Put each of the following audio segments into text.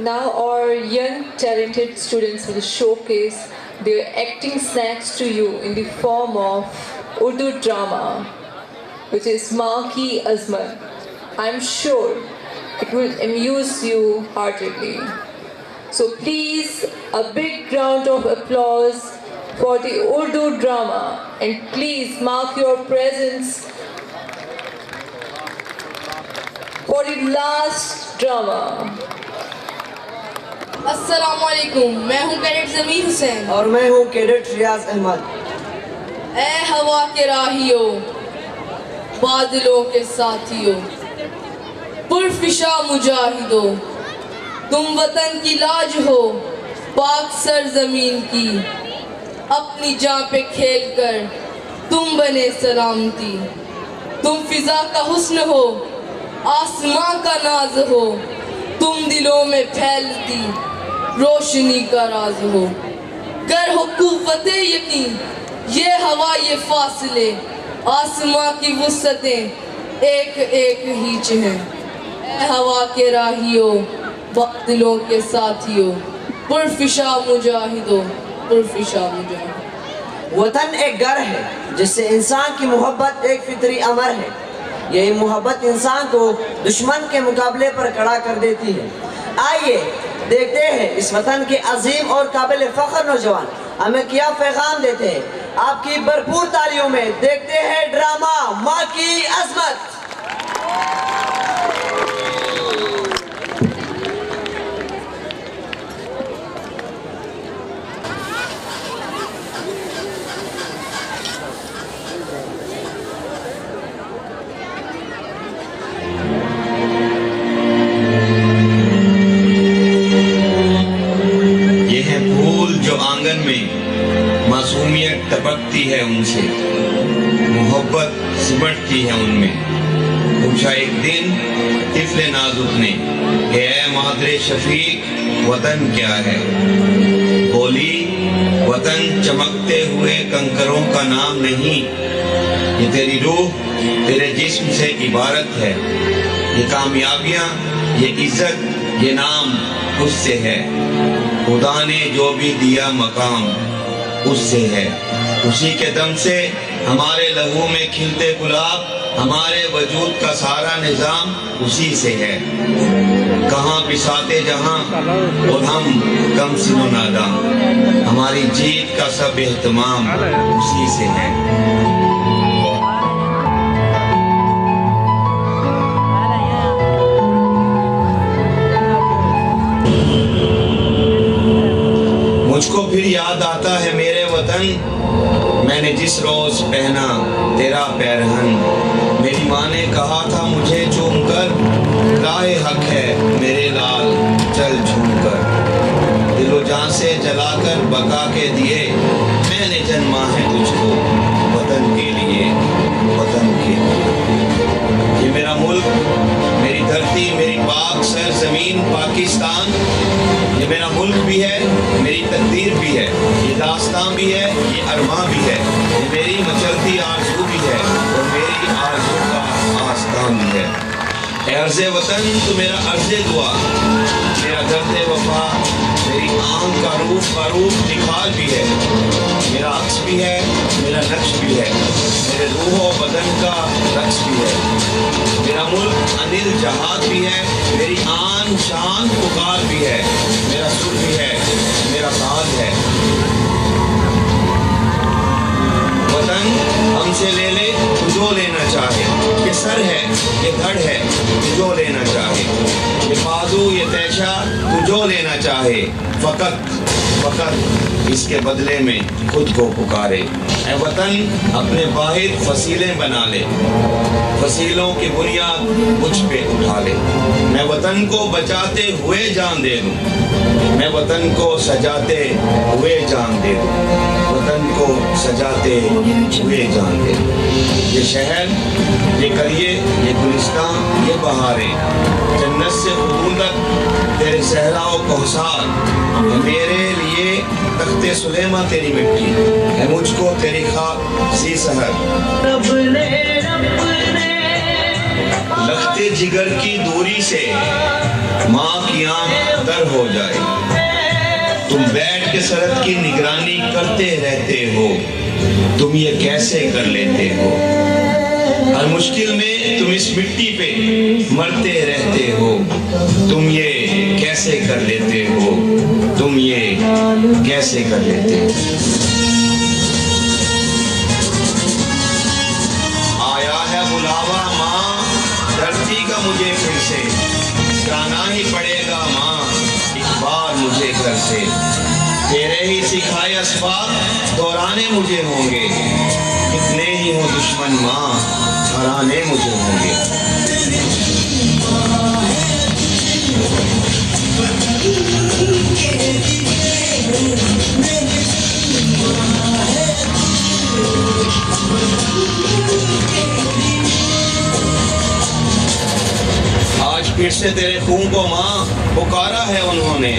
Now our young talented students will showcase their acting snacks to you in the form of Urdu drama, which is Maa Ki Azmat. I'm sure it will amuse you heartedly. So please, a big round of applause for the Urdu drama, and please mark your presence for the last drama. السلام علیکم، میں ہوں cadet ضمیر حسین اور میں ہوں cadet Riyaz Ahmad. اے ہوا کے راہیو، بادلوں کے ساتھیو، پرفشا مجاہدو، تم وطن کی لاج ہو، پاک سرزمین کی، اپنی جان پہ کھیل کر تم بنے سلامتی، تم فضا کا حسن ہو، آسمان کا ناز ہو، تم دلوں میں پھیلتی روشنی کا راز ہو، گر ہو قوت یقین یہ ہوا یہ فاصلے، آسمان کی وسعتیں ایک ایک ہیچ ہیں، اے ہوا کے راہیو، بادلوں کے ساتھیو، پرفشا مجاہدو، پرفشا مجاہدو۔ وطن ایک گھر ہے جس سے انسان کی محبت ایک فطری امر ہے، یہی محبت انسان کو دشمن کے مقابلے پر کھڑا کر دیتی ہے۔ آئیے دیکھتے ہیں اس وطن کے عظیم اور قابل فخر نوجوان ہمیں کیا پیغام دیتے ہیں۔ آپ کی بھرپور تالیوں میں دیکھتے ہیں ڈرامہ ماں کی عظمت۔ معصومیت ٹپکتی ہے ان سے، محبت سمٹتی ہے ان میں۔ پوچھا ایک دن طفل نازک نے کہ اے مادر شفیق وطن کیا ہے؟ بولی وطن چمکتے ہوئے کنکروں کا نام نہیں، یہ تیری روح تیرے جسم سے عبارت ہے، یہ کامیابیاں یہ عزت یہ نام اس سے ہے، خدا نے جو بھی دیا مقام اس سے ہے، اسی کے دم سے ہمارے لہو میں کھلتے گلاب، ہمارے وجود کا سارا نظام اسی سے ہے۔ کہاں بساتے جہاں اور ہم کم سن و ناداں، ہماری جیت کا سب اہتمام اسی سے ہے۔ مجھ کو پھر یاد آتا ہے میرے وطن، میں نے جس روز پہنا تیرا پیرہن، میری ماں نے کہا تھا مجھے چوم کر، راہ حق ہے میرے لال چل جھوم کر، دل و جان سے جلا کر بقا کے دیے، میں نے جنما ہے تجھ کو وطن کے لیے، وطن کے لیے۔ یہ میرا ملک، میری دھرتی، میری پاک سرزمین پاکستان، یہ میرا ملک بھی ہے، میری تقدیر بھی ہے، یہ داستان بھی ہے، یہ ارماں بھی ہے، یہ میری مچلتی آرزو بھی ہے اور میری آرزو کا آستان بھی ہے۔ اے عرض وطن تو میرا عرض دعا، میرا درد وفا، میری آنکھ کا روپ نکھار بھی ہے، میرا عکس بھی ہے، میرا نقش بھی ہے، میرے روح و بدن کا رقص بھی ہے، میرا ملک انل جہاد بھی ہے، میری آن شان پکار بھی ہے، میرا سر بھی ہے، میرا تاج ہے۔ وطن ہم سے لے لے تو جو لینا چاہے، یہ سر ہے یہ دھڑ ہے تو جو لینا چاہے، یہ بازو یہ تیشہ تو جو لینا چاہے، فقط اس کے بدلے میں خود کو پکارے۔ اے وطن اپنے واحد فصیلیں بنا لے، فصیلوں کی بنیاد مجھ پہ اٹھا لے، میں وطن کو بچاتے ہوئے جان دے دوں، میں وطن کو سجاتے ہوئے جان دے دوں، وطن کو سجاتے ہوئے جان دے دوں۔ یہ شہر یہ قریے یہ گلستان یہ بہاریں، جنت سے خطون تک تیرے صحرا و کوثر، میرے لیے تخت سلیماں تیری مٹی ہے، مجھ کو تیری خاک سی سحر۔ لخت جگر کی دوری سے ماں کی آنکھ در گر ہو جائے. تم بیٹھ کے سرحد کی نگرانی کرتے رہتے ہو, تم یہ کیسے کر لیتے ہو؟ ہر مشکل میں تم اس مٹی پہ مرتے رہتے ہو, تم یہ کیسے کر لیتے ہو؟ تم یہ کیسے کر لیتے ہو؟ آیا ہے بلاوا ماں دھرتی کا مجھے پھر سے, جانا ہی پڑے گا ماں ایک بار مجھے گھر سے. تیرے ہی سکھائے اسباب دہرانے مجھے ہوں گے, کتنے ہی ہوں دشمن ماں ہرانے مجھے ہوں گے. آج پھر سے تیرے خون کو ماں پکارا ہے انہوں نے,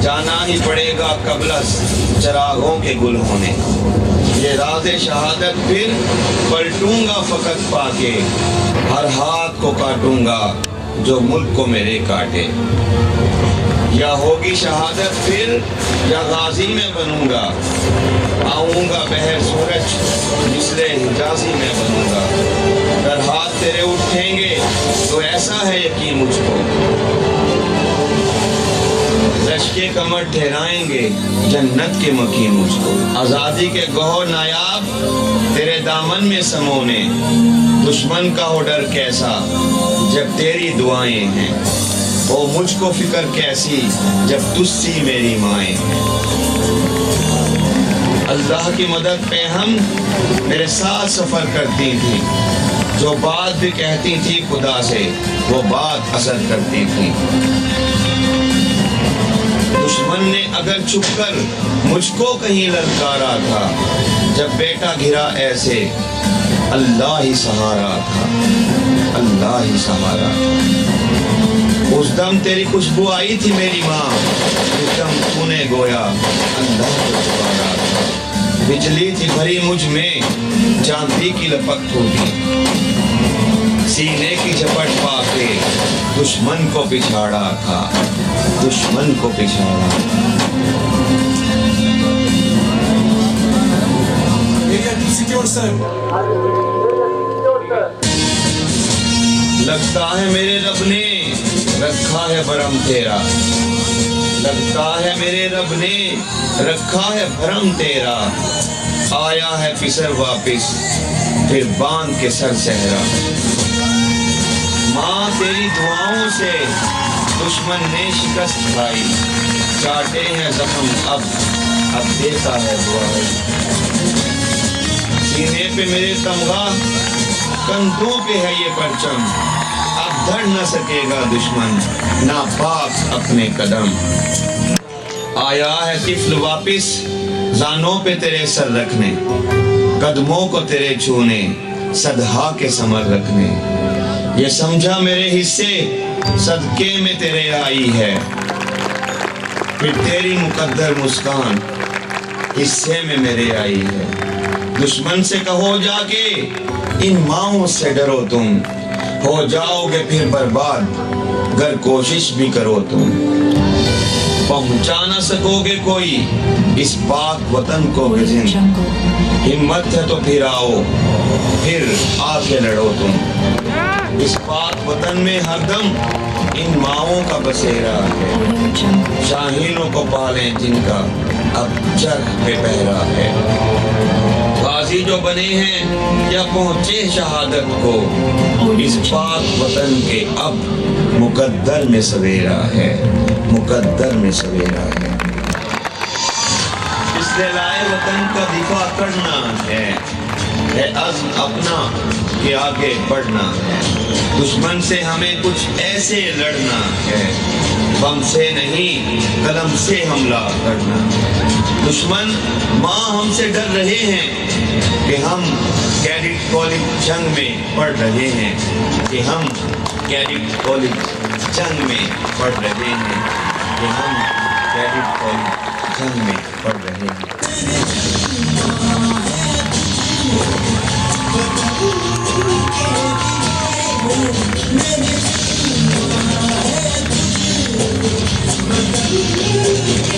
جانا ہی پڑے گا قبل از چراغوں کے گل ہونے. یہ راز شہادت پھر پلٹوں گا فقط پا کے, ہر ہاتھ کو کاٹوں گا جو ملک کو میرے کاٹے. یا ہوگی شہادت پھر یا غازی میں بنوں گا, آؤں گا بہر سورج مثل حجازی میں بنوں گا. اگر ہاتھ تیرے اٹھیں گے تو ایسا ہے یقین مجھ کو, لشکے کمر ٹھہرائیں گے جنت کے مکین مجھ کو. آزادی کے گوہر نایاب تیرے دامن میں سمونے, دشمن کا ہو ڈر کیسا جب تیری دعائیں ہیں, وہ مجھ کو فکر کیسی جب تجھ سی میری مائیں ہیں. اللہ کی مدد پہ ہم میرے ساتھ سفر کرتی تھی, جو بات بھی کہتی تھی خدا سے وہ بات اثر کرتی تھی. دشمن نے اگر چھپ کر مجھ کو کہیں للکارا تھا, جب بیٹا گھرا ایسے اللہ ہی سہارا تھا, اللہ ہی سہارا تھا. اس دم تیری خوشبو آئی تھی میری ماں, اس دم تو نے گویا اللہ کو پکارا تھا. بجلی تھی بھری مجھ میں چاندی کی لپک ہوگی, سینے کی جھپٹ پا کے دشمن کو پچھاڑا تھا, دشمن کو پچھاڑا تھا. لگتا ہے میرے رب نے رکھا ہے بھرم تیرا, لگتا ہے میرے رب نے رکھا ہے بھرم تیرا. آیا ہے پسر واپس پھر باندھ کے سر صحرا. ماں تیری دعاؤں سے دشمن نے شکست کھائی, چاٹے ہیں زخم اب دیتا ہے دعائی. سینے پہ میرے تمغہ کندھوں پہ ہے یہ پرچم, اب دھڑ نہ سکے گا دشمن ناپاک اپنے قدم. آیا ہے طفل واپس زانوں پہ تیرے سر رکھنے, قدموں کو تیرے چھونے صدہا کے ثمر رکھنے. یہ سمجھا میرے حصے صدقے میں تیرے آئی ہے, پھر تیری مقدر مسکان حصے میں میرے آئی ہے. دشمن سے کہو جا کے ان ماؤں سے ڈرو تم, ہو جاؤ گے پھر برباد گر کوشش بھی کرو تم. پہنچا نہ سکو گے کوئی اس پاک وطن کو بزن, ہمت ہے تو پھر آؤ پھر آ کے لڑو تم. اس پاک وطن میں ہر دم ان ماؤں کا بسیرا ہے, شاہینوں کو پالیں جن کا اب چرخ پہ پہرا ہے. غازی جو بنے ہیں یا پہنچے شہادت کو, اس پاک وطن کے اب مقدر میں سویرا ہے, مقدر میں سویرا ہے. اس لائے وطن کا دفاع کرنا ہے عزم اپنا کہ آگے بڑھنا ہے. دشمن سے ہمیں کچھ ایسے لڑنا ہے, بم سے نہیں قلم سے حملہ کرنا. دشمن ماں ہم سے ڈر رہے ہیں کہ ہم کیڈٹ کالج جنگ میں پڑھ رہے ہیں, کہ ہم کیڈٹ کالج جنگ میں پڑھ رہے ہیں, کہ ہم کیڈٹ کالج جنگ میں پڑھ رہے ہیں. Thank you.